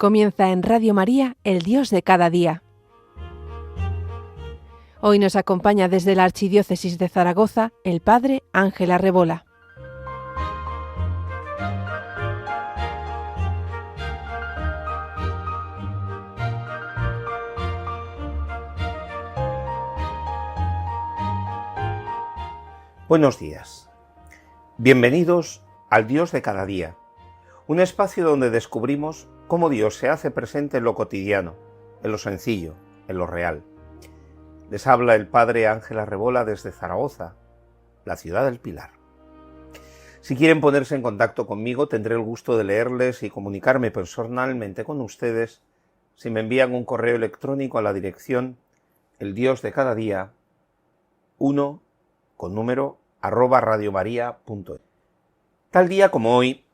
Comienza en Radio María, el Dios de cada día. Hoy nos acompaña desde la Archidiócesis de Zaragoza el Padre Ángel Arrebola. Buenos días. Bienvenidos al Dios de cada día, un espacio donde descubrimos cómo Dios se hace presente en lo cotidiano, en lo sencillo, en lo real. Les habla el Padre Ángel Arrebola desde Zaragoza, la ciudad del Pilar. Si quieren ponerse en contacto conmigo, tendré el gusto de leerles y comunicarme personalmente con ustedes si me envían un correo electrónico a la dirección eldiosdecadadía1@radiomaria.es. Tal día como hoy,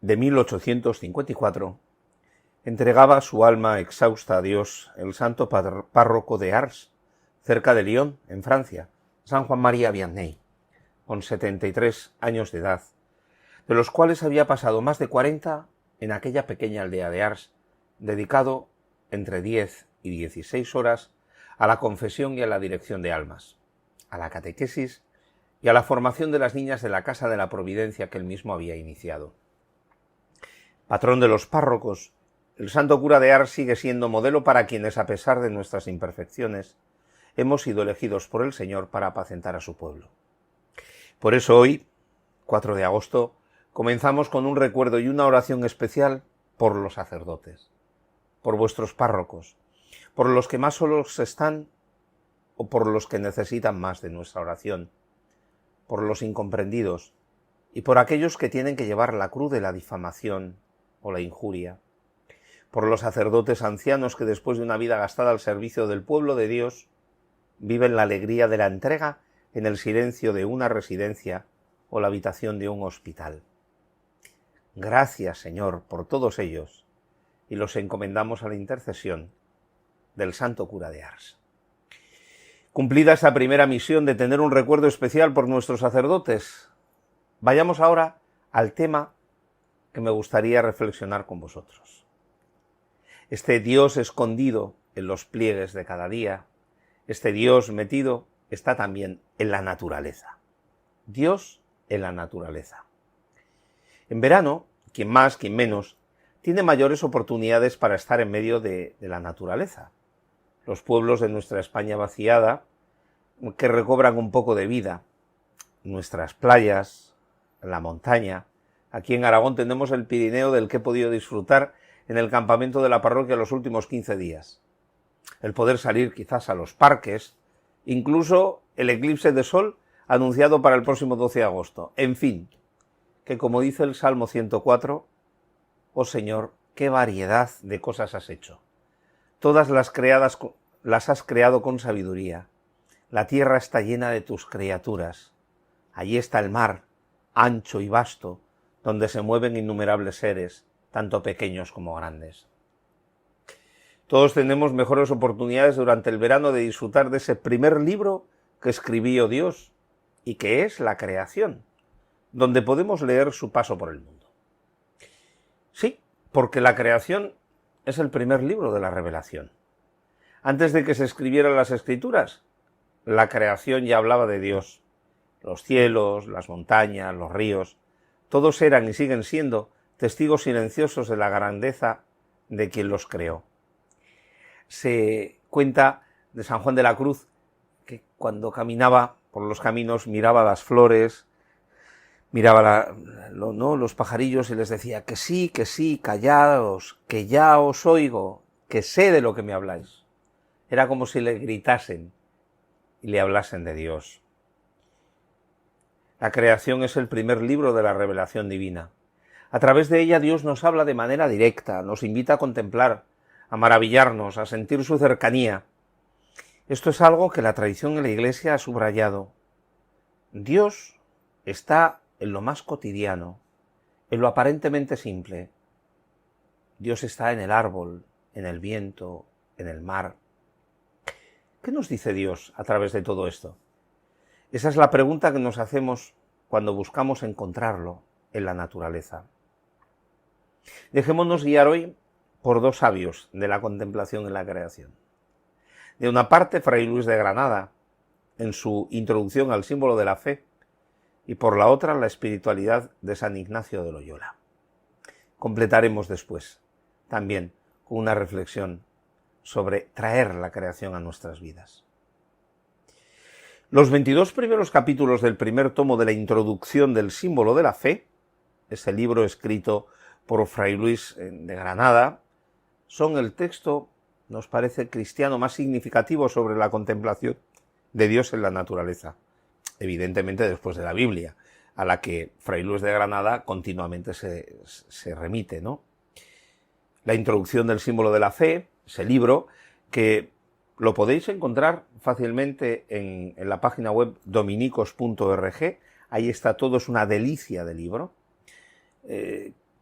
de 1854, entregaba su alma exhausta a Dios el santo párroco de Ars, cerca de Lyon, en Francia, San Juan María Vianney, con 73 años de edad, de los cuales había pasado más de 40 en aquella pequeña aldea de Ars, dedicado entre 10 y 16 horas a la confesión y a la dirección de almas, a la catequesis y a la formación de las niñas de la Casa de la Providencia que él mismo había iniciado. Patrón de los párrocos, el santo cura de Ars sigue siendo modelo para quienes, a pesar de nuestras imperfecciones, hemos sido elegidos por el Señor para apacentar a su pueblo. Por eso hoy, 4 de agosto, comenzamos con un recuerdo y una oración especial por los sacerdotes, por vuestros párrocos, por los que más solos están o por los que necesitan más de nuestra oración, por los incomprendidos y por aquellos que tienen que llevar la cruz de la difamación o la injuria, por los sacerdotes ancianos que después de una vida gastada al servicio del pueblo de Dios viven la alegría de la entrega en el silencio de una residencia o la habitación de un hospital. Gracias, Señor, por todos ellos, y los encomendamos a la intercesión del santo cura de Ars. Cumplida esta primera misión de tener un recuerdo especial por nuestros sacerdotes, vayamos ahora al tema que me gustaría reflexionar con vosotros. Este Dios escondido en los pliegues de cada día, este Dios metido, está también en la naturaleza. Dios en la naturaleza. En verano, quien más, quien menos, tiene mayores oportunidades para estar en medio de la naturaleza. Los pueblos de nuestra España vaciada, que recobran un poco de vida, nuestras playas, la montaña. Aquí en Aragón tenemos el Pirineo, del que he podido disfrutar en el campamento de la parroquia los últimos 15 días. El poder salir quizás a los parques, incluso el eclipse de sol anunciado para el próximo 12 de agosto. En fin, que como dice el Salmo 104, oh Señor, qué variedad de cosas has hecho. Todas las creadas las has creado con sabiduría. La tierra está llena de tus criaturas. Allí está el mar, ancho y vasto, donde se mueven innumerables seres, tanto pequeños como grandes. Todos tenemos mejores oportunidades durante el verano de disfrutar de ese primer libro que escribió Dios y que es la creación, donde podemos leer su paso por el mundo. Sí, porque la creación es el primer libro de la revelación. Antes de que se escribieran las Escrituras, la creación ya hablaba de Dios. Los cielos, las montañas, los ríos, todos eran y siguen siendo testigos silenciosos de la grandeza de quien los creó. Se cuenta de San Juan de la Cruz que cuando caminaba por los caminos miraba las flores, miraba los pajarillos y les decía que sí, callaos, que ya os oigo, que sé de lo que me habláis. Era como si le gritasen y le hablasen de Dios. La creación es el primer libro de la revelación divina. A través de ella Dios nos habla de manera directa, nos invita a contemplar, a maravillarnos, a sentir su cercanía. Esto es algo que la tradición de la Iglesia ha subrayado. Dios está en lo más cotidiano, en lo aparentemente simple. Dios está en el árbol, en el viento, en el mar. ¿Qué nos dice Dios a través de todo esto? Esa es la pregunta que nos hacemos cuando buscamos encontrarlo en la naturaleza. Dejémonos guiar hoy por dos sabios de la contemplación en la creación. De una parte, Fray Luis de Granada, en su introducción al símbolo de la fe, y por la otra, la espiritualidad de San Ignacio de Loyola. Completaremos después, también, con una reflexión sobre traer la creación a nuestras vidas. Los 22 primeros capítulos del primer tomo de la introducción del símbolo de la fe, ese libro escrito por Fray Luis de Granada, son el texto, nos parece, cristiano más significativo sobre la contemplación de Dios en la naturaleza, evidentemente después de la Biblia, a la que Fray Luis de Granada continuamente se remite, ¿no? La introducción del símbolo de la fe, ese libro, que lo podéis encontrar fácilmente en la página web dominicos.org, ahí está todo, es una delicia de libro.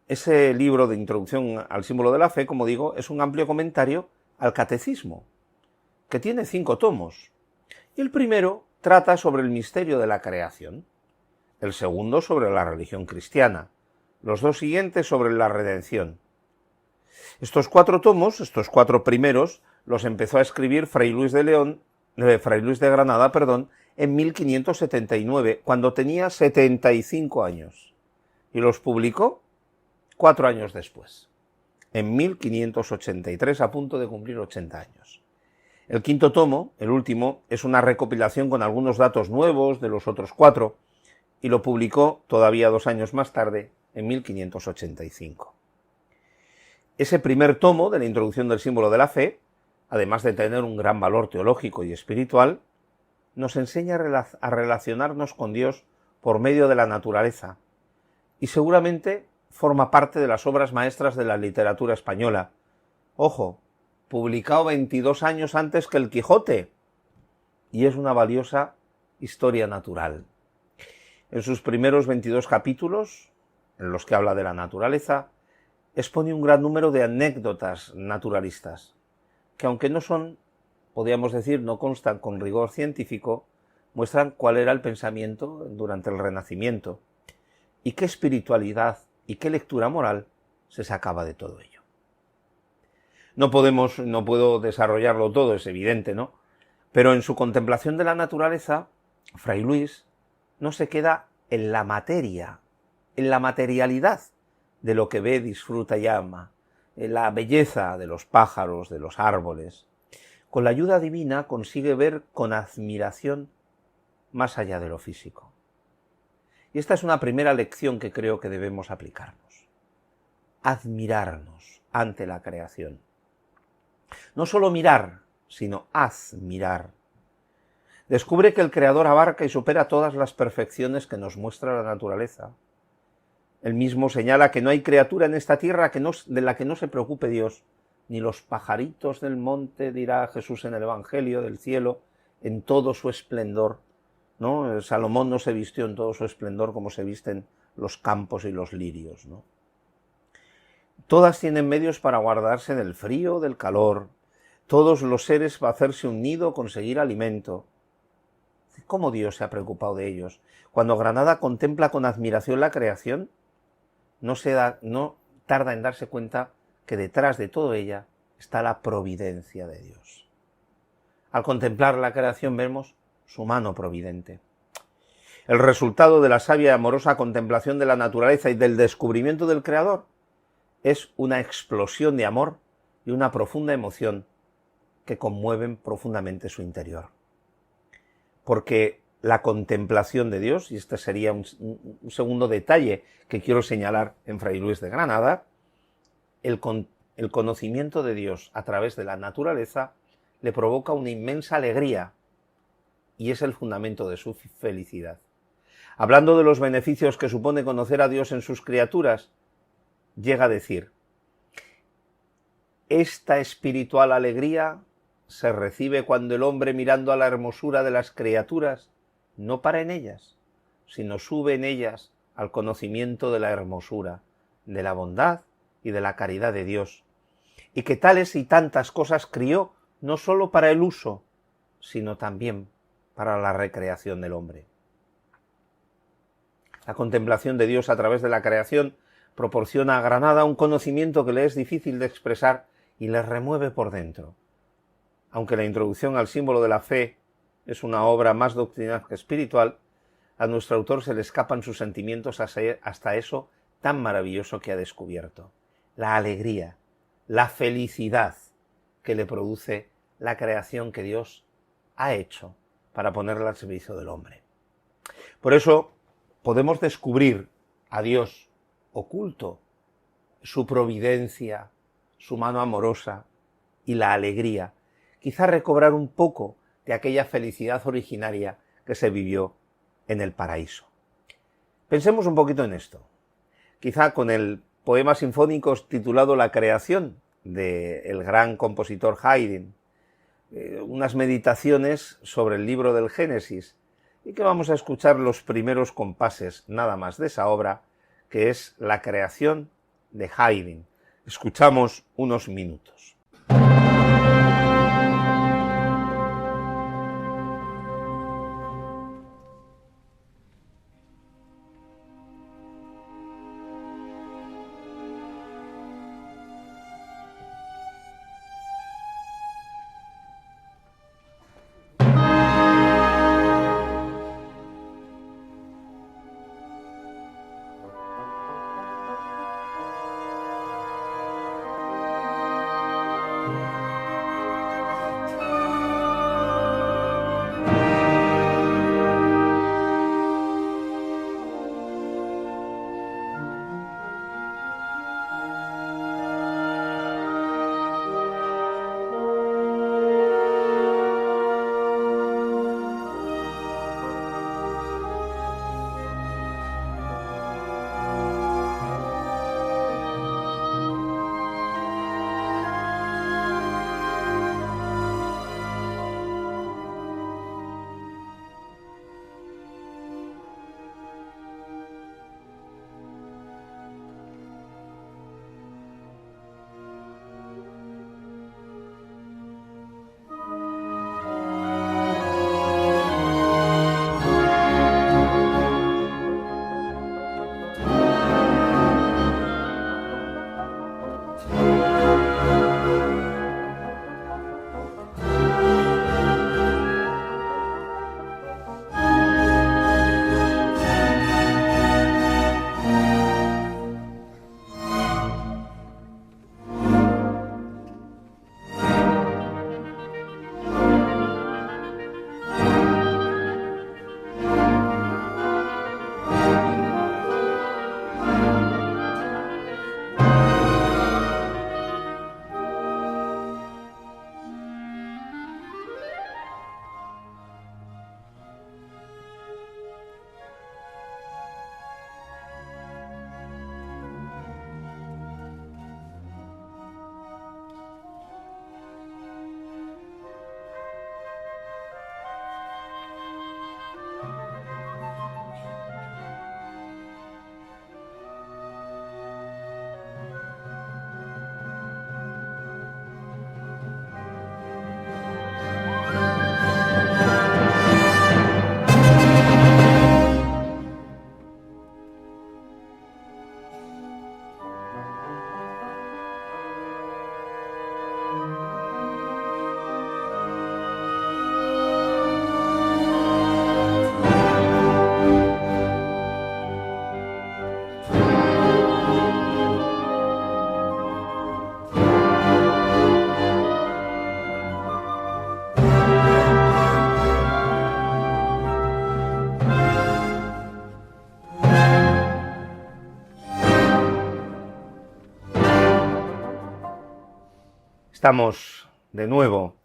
Ese libro de introducción al símbolo de la fe, como digo, es un amplio comentario al catecismo, que tiene 5 tomos. Y el primero trata sobre el misterio de la creación, el segundo sobre la religión cristiana, los 2 siguientes sobre la redención. Estos 4 tomos, estos 4 primeros, los empezó a escribir Fray Luis de Granada, en 1579, cuando tenía 75 años, y los publicó 4 años después, en 1583, a punto de cumplir 80 años. El quinto tomo, el último, es una recopilación con algunos datos nuevos de los otros 4, y lo publicó todavía 2 años más tarde, en 1585. Ese primer tomo de la introducción del símbolo de la fe, además de tener un gran valor teológico y espiritual, nos enseña a relacionarnos con Dios por medio de la naturaleza, y seguramente forma parte de las obras maestras de la literatura española. Ojo, publicado 22 años antes que el Quijote, y es una valiosa historia natural. En sus primeros 22 capítulos, en los que habla de la naturaleza, expone un gran número de anécdotas naturalistas, que aunque no son, podríamos decir, no constan con rigor científico, muestran cuál era el pensamiento durante el Renacimiento, y qué espiritualidad y qué lectura moral se sacaba de todo ello. No puedo desarrollarlo todo, es evidente, ¿no? Pero en su contemplación de la naturaleza, Fray Luis no se queda en la materia, en la materialidad de lo que ve, disfruta y ama, en la belleza de los pájaros, de los árboles. Con la ayuda divina consigue ver con admiración más allá de lo físico. Y esta es una primera lección que creo que debemos aplicarnos. Admirarnos ante la creación. No solo mirar, sino admirar. Descubre que el Creador abarca y supera todas las perfecciones que nos muestra la naturaleza. Él mismo señala que no hay criatura en esta tierra de la que no se preocupe Dios, ni los pajaritos del monte, dirá Jesús en el Evangelio del cielo, en todo su esplendor, ¿no? Salomón no se vistió en todo su esplendor como se visten los campos y los lirios, ¿no? Todas tienen medios para guardarse del frío, del calor, todos los seres para hacerse un nido, conseguir alimento. ¿Cómo Dios se ha preocupado de ellos? Cuando Granada contempla con admiración la creación, no tarda en darse cuenta que detrás de todo ella está la providencia de Dios. Al contemplar la creación vemos su mano providente. El resultado de la sabia y amorosa contemplación de la naturaleza y del descubrimiento del Creador es una explosión de amor y una profunda emoción que conmueven profundamente su interior. Porque la contemplación de Dios, y este sería un segundo detalle que quiero señalar en Fray Luis de Granada, el conocimiento de Dios a través de la naturaleza le provoca una inmensa alegría y es el fundamento de su felicidad. Hablando de los beneficios que supone conocer a Dios en sus criaturas, llega a decir: esta espiritual alegría se recibe cuando el hombre, mirando a la hermosura de las criaturas, no para en ellas, sino sube en ellas al conocimiento de la hermosura, de la bondad y de la caridad de Dios, y que tales y tantas cosas crió no sólo para el uso, sino también para la recreación del hombre. La contemplación de Dios a través de la creación proporciona a Granada un conocimiento que le es difícil de expresar y le remueve por dentro. Aunque la introducción al símbolo de la fe es una obra más doctrinal que espiritual, a nuestro autor se le escapan sus sentimientos hasta eso tan maravilloso que ha descubierto: la alegría, la felicidad que le produce la creación que Dios ha hecho para ponerla al servicio del hombre. Por eso podemos descubrir a Dios oculto, su providencia, su mano amorosa y la alegría, quizá recobrar un poco de aquella felicidad originaria que se vivió en el paraíso. Pensemos un poquito en esto. Quizá con el poema sinfónico titulado La creación, del gran compositor Haydn, unas meditaciones sobre el libro del Génesis, y que vamos a escuchar los primeros compases nada más de esa obra, que es la creación de Haydn. Escuchamos unos minutos. Estamos de nuevo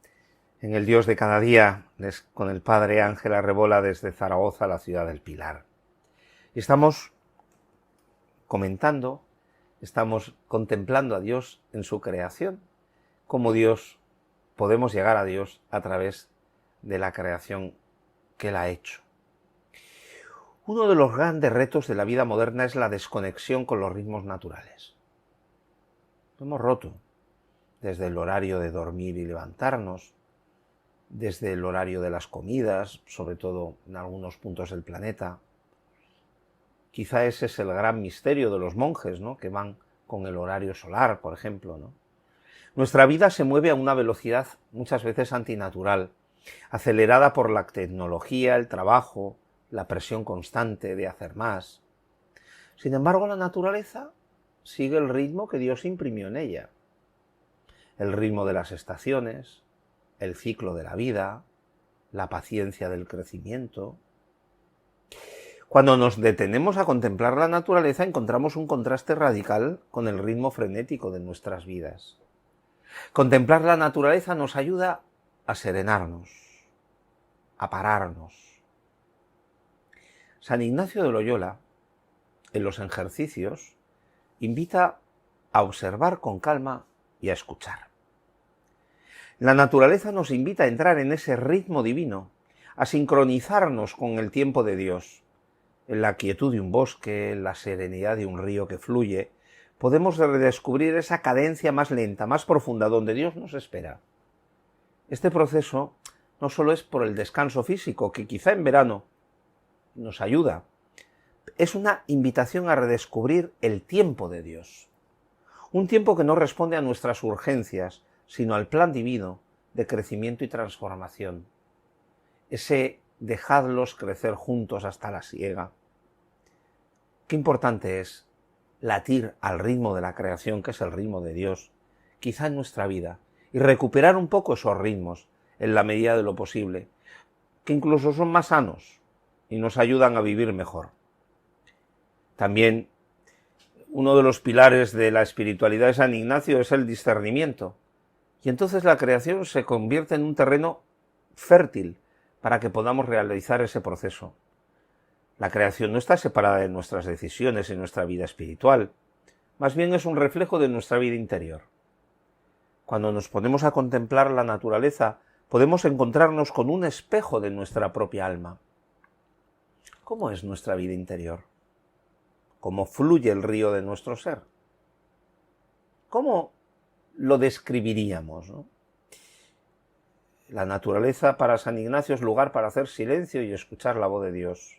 en el Dios de cada día con el Padre Ángel Arrebola desde Zaragoza, la ciudad del Pilar. Estamos comentando, estamos contemplando a Dios en su creación, cómo podemos llegar a Dios a través de la creación que Él ha hecho. Uno de los grandes retos de la vida moderna es la desconexión con los ritmos naturales. Lo hemos roto. Desde el horario de dormir y levantarnos, desde el horario de las comidas, sobre todo en algunos puntos del planeta, Quizá ese es el gran misterio de los monjes, ¿no?, que van con el horario solar, por ejemplo, ¿no? Nuestra vida se mueve a una velocidad muchas veces antinatural, acelerada por la tecnología, el trabajo, la presión constante de hacer más. Sin embargo, la naturaleza sigue el ritmo que Dios imprimió en ella. El ritmo de las estaciones, el ciclo de la vida, la paciencia del crecimiento. Cuando nos detenemos a contemplar la naturaleza, encontramos un contraste radical con el ritmo frenético de nuestras vidas. Contemplar la naturaleza nos ayuda a serenarnos, a pararnos. San Ignacio de Loyola, en los ejercicios, invita a observar con calma y a escuchar. La naturaleza nos invita a entrar en ese ritmo divino, a sincronizarnos con el tiempo de Dios. En la quietud de un bosque, en la serenidad de un río que fluye, podemos redescubrir esa cadencia más lenta, más profunda, donde Dios nos espera. Este proceso no solo es por el descanso físico, que quizá en verano nos ayuda, es una invitación a redescubrir el tiempo de Dios. Un tiempo que no responde a nuestras urgencias, sino al plan divino de crecimiento y transformación. Ese dejadlos crecer juntos hasta la siega. Qué importante es latir al ritmo de la creación, que es el ritmo de Dios, quizá en nuestra vida, y recuperar un poco esos ritmos en la medida de lo posible, que incluso son más sanos y nos ayudan a vivir mejor. También uno de los pilares de la espiritualidad de San Ignacio es el discernimiento, y entonces la creación se convierte en un terreno fértil para que podamos realizar ese proceso. La creación no está separada de nuestras decisiones y nuestra vida espiritual, más bien es un reflejo de nuestra vida interior. Cuando nos ponemos a contemplar la naturaleza, podemos encontrarnos con un espejo de nuestra propia alma. ¿Cómo es nuestra vida interior? ¿Cómo fluye el río de nuestro ser? ¿Cómo lo describiríamos, ¿no? La naturaleza para San Ignacio es lugar para hacer silencio y escuchar la voz de Dios.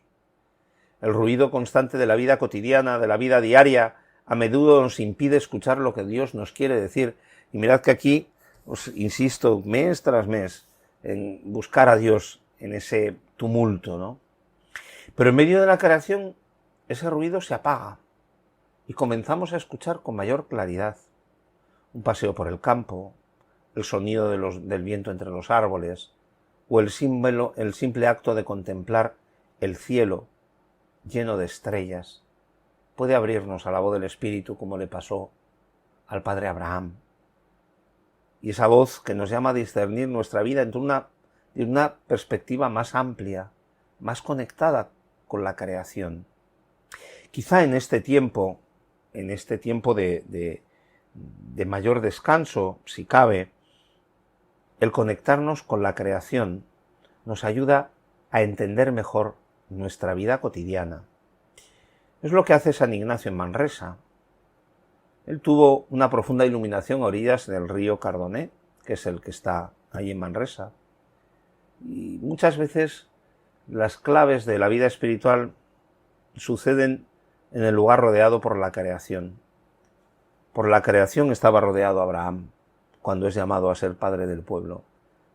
El ruido constante de la vida cotidiana, de la vida diaria, a menudo nos impide escuchar lo que Dios nos quiere decir. Y mirad que aquí os insisto mes tras mes en buscar a Dios en ese tumulto, ¿no? Pero en medio de la creación ese ruido se apaga y comenzamos a escuchar con mayor claridad. Un paseo por el campo, el sonido del viento entre los árboles, o el simple acto de contemplar el cielo lleno de estrellas, puede abrirnos a la voz del Espíritu, como le pasó al padre Abraham. Y esa voz que nos llama a discernir nuestra vida de una perspectiva más amplia, más conectada con la creación. Quizá en este tiempo de mayor descanso, si cabe, el conectarnos con la creación nos ayuda a entender mejor nuestra vida cotidiana. Es lo que hace San Ignacio en Manresa. Él tuvo una profunda iluminación a orillas del río Cardoné, que es el que está ahí en Manresa. Y muchas veces las claves de la vida espiritual suceden en el lugar rodeado por la creación. Por la creación estaba rodeado Abraham, cuando es llamado a ser padre del pueblo.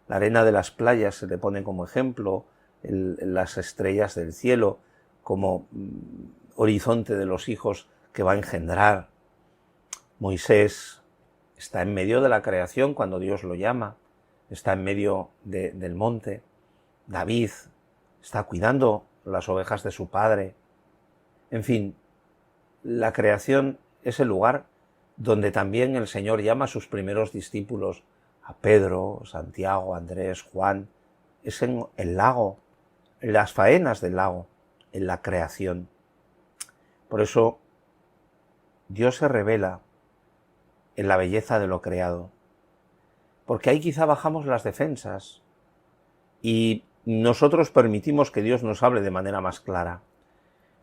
La arena de las playas se le pone como ejemplo, las estrellas del cielo como horizonte de los hijos que va a engendrar. Moisés está en medio de la creación cuando Dios lo llama, está en medio del monte. David está cuidando las ovejas de su padre. En fin, la creación es el lugar donde también el Señor llama a sus primeros discípulos, a Pedro, Santiago, Andrés, Juan. Es en el lago, en las faenas del lago, en la creación. Por eso Dios se revela en la belleza de lo creado, porque ahí quizá bajamos las defensas y nosotros permitimos que Dios nos hable de manera más clara.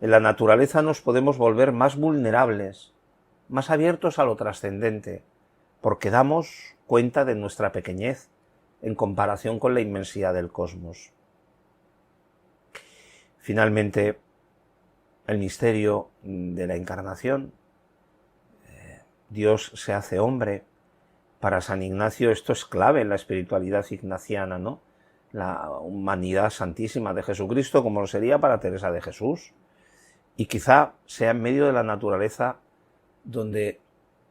En la naturaleza nos podemos volver más vulnerables, más abiertos a lo trascendente, porque damos cuenta de nuestra pequeñez en comparación con la inmensidad del cosmos. Finalmente, el misterio de la encarnación. Dios se hace hombre. Para San Ignacio esto es clave en la espiritualidad ignaciana, ¿no? La humanidad santísima de Jesucristo, como lo sería para Teresa de Jesús. Y quizá sea en medio de la naturaleza donde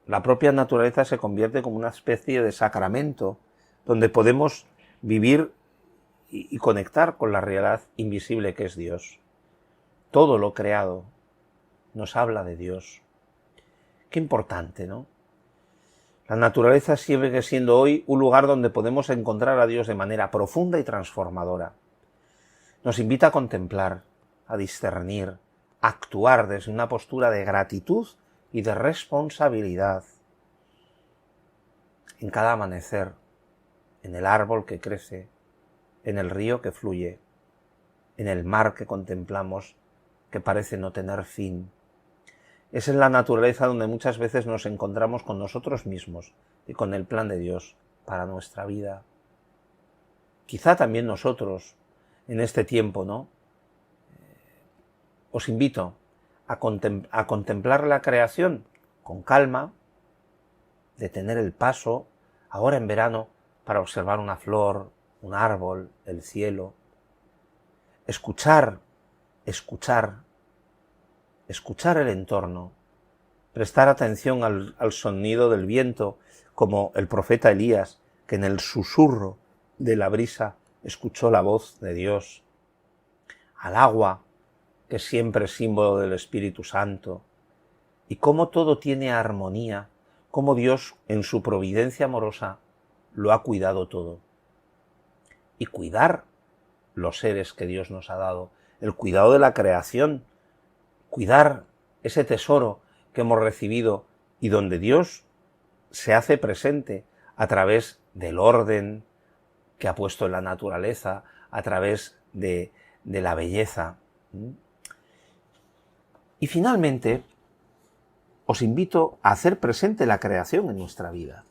la propia naturaleza se convierte como una especie de sacramento, donde podemos vivir y conectar con la realidad invisible que es Dios. Todo lo creado nos habla de Dios. Qué importante, ¿no? La naturaleza sigue siendo hoy un lugar donde podemos encontrar a Dios de manera profunda y transformadora. Nos invita a contemplar, a discernir, a actuar desde una postura de gratitud y de responsabilidad. En cada amanecer, en el árbol que crece, en el río que fluye, en el mar que contemplamos, que parece no tener fin. Es en la naturaleza donde muchas veces nos encontramos con nosotros mismos y con el plan de Dios para nuestra vida. Quizá también nosotros, en este tiempo, ¿no? Os invito a contemplar la creación con calma, detener el paso, ahora en verano, para observar una flor, un árbol, el cielo. Escuchar el entorno, prestar atención al sonido del viento, como el profeta Elías, que en el susurro de la brisa escuchó la voz de Dios, al agua, que siempre es símbolo del Espíritu Santo, y cómo todo tiene armonía, cómo Dios, en su providencia amorosa, lo ha cuidado todo. Y cuidar los seres que Dios nos ha dado, el cuidado de la creación, cuidar ese tesoro que hemos recibido y donde Dios se hace presente a través del orden que ha puesto en la naturaleza, a través de la belleza. Y finalmente, os invito a hacer presente la creación en nuestra vida.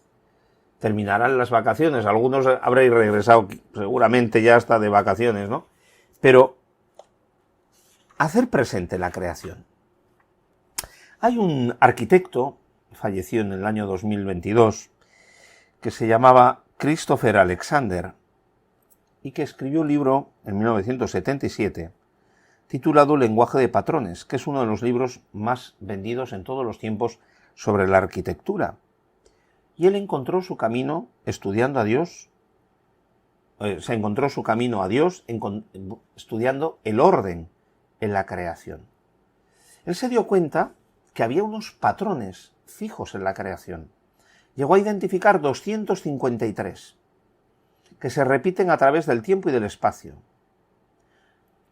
Terminarán las vacaciones, algunos habréis regresado seguramente ya hasta de vacaciones, ¿no? Pero hacer presente la creación. Hay un arquitecto, falleció en el año 2022, que se llamaba Christopher Alexander y que escribió un libro en 1977 titulado Lenguaje de patrones, que es uno de los libros más vendidos en todos los tiempos sobre la arquitectura. Y él encontró su camino estudiando a Dios, se encontró su camino a Dios estudiando el orden en la creación. Él se dio cuenta que había unos patrones fijos en la creación. Llegó a identificar 253, que se repiten a través del tiempo y del espacio.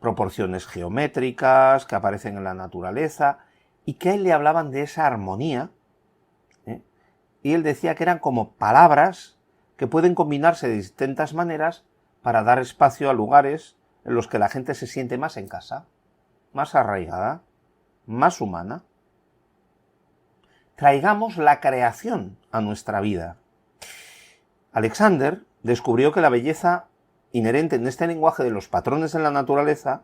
Proporciones geométricas que aparecen en la naturaleza y que a él le hablaban de esa armonía, y él decía que eran como palabras que pueden combinarse de distintas maneras para dar espacio a lugares en los que la gente se siente más en casa, más arraigada, más humana. Traigamos la creación a nuestra vida. Alexander descubrió que la belleza inherente en este lenguaje de los patrones en la naturaleza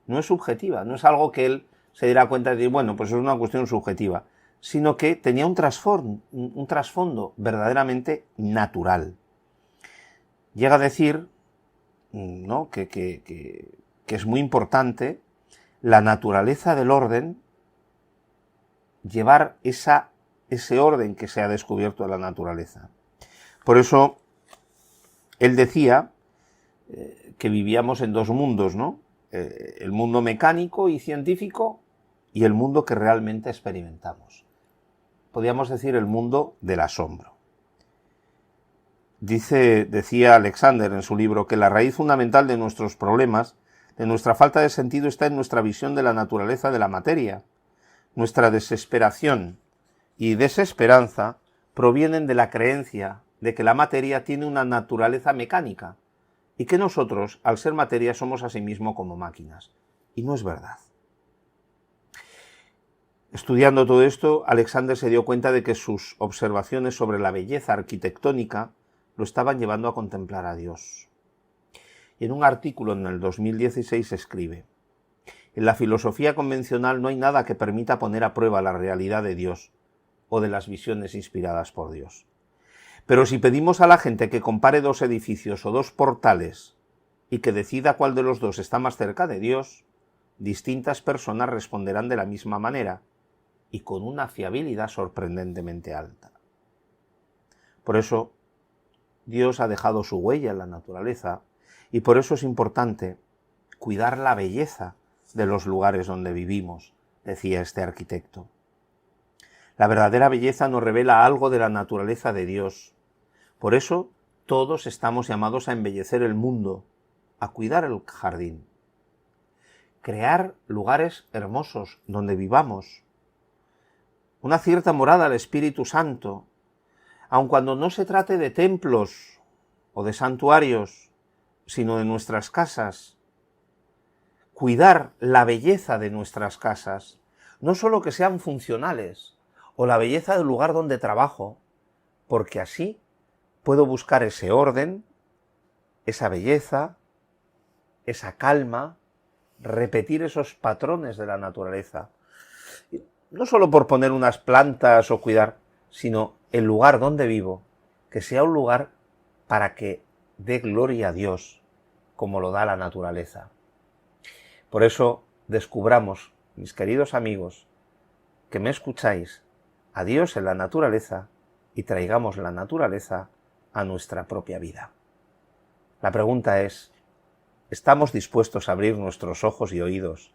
no es subjetiva, no es algo que él se diera cuenta de decir, bueno, pues es una cuestión subjetiva, sino que tenía un trasfondo verdaderamente natural. Llega a decir, ¿no?, que es muy importante la naturaleza del orden, llevar ese orden que se ha descubierto de la naturaleza. Por eso, él decía que vivíamos en dos mundos, ¿no? El mundo mecánico y científico y el mundo que realmente experimentamos. Podríamos decir el mundo del asombro. Decía Alexander en su libro que la raíz fundamental de nuestros problemas, de nuestra falta de sentido, está en nuestra visión de la naturaleza de la materia. Nuestra desesperación y desesperanza provienen de la creencia de que la materia tiene una naturaleza mecánica y que nosotros, al ser materia, somos asimismo como máquinas. Y no es verdad. Estudiando todo esto, Alexander se dio cuenta de que sus observaciones sobre la belleza arquitectónica lo estaban llevando a contemplar a Dios. Y en un artículo en el 2016 escribe: En la filosofía convencional no hay nada que permita poner a prueba la realidad de Dios o de las visiones inspiradas por Dios. Pero si pedimos a la gente que compare dos edificios o dos portales y que decida cuál de los dos está más cerca de Dios, distintas personas responderán de la misma manera y con una fiabilidad sorprendentemente alta. Por eso, Dios ha dejado su huella en la naturaleza y por eso es importante cuidar la belleza de los lugares donde vivimos, decía este arquitecto. La verdadera belleza nos revela algo de la naturaleza de Dios. Por eso, todos estamos llamados a embellecer el mundo, a cuidar el jardín. Crear lugares hermosos donde vivamos. Una cierta morada al Espíritu Santo, aun cuando no se trate de templos o de santuarios, sino de nuestras casas. Cuidar la belleza de nuestras casas, no solo que sean funcionales, o la belleza del lugar donde trabajo, porque así puedo buscar ese orden, esa belleza, esa calma, repetir esos patrones de la naturaleza. No solo por poner unas plantas o cuidar, sino el lugar donde vivo, que sea un lugar para que dé gloria a Dios, como lo da la naturaleza. Por eso descubramos, mis queridos amigos, que me escucháis, a Dios en la naturaleza y traigamos la naturaleza a nuestra propia vida. La pregunta es, ¿estamos dispuestos a abrir nuestros ojos y oídos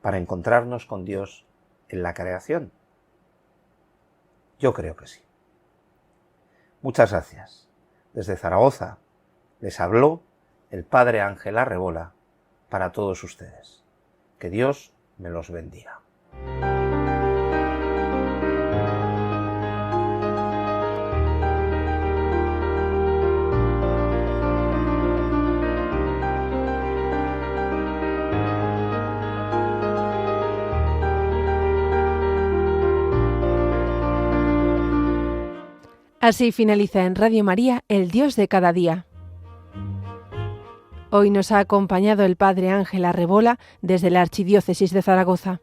para encontrarnos con Dios en la creación? Yo creo que sí. Muchas gracias. Desde Zaragoza les habló el Padre Ángel Arrebola para todos ustedes. Que Dios me los bendiga. Así finaliza en Radio María, El Dios de cada día. Hoy nos ha acompañado el Padre Ángel Arrebola desde la Archidiócesis de Zaragoza.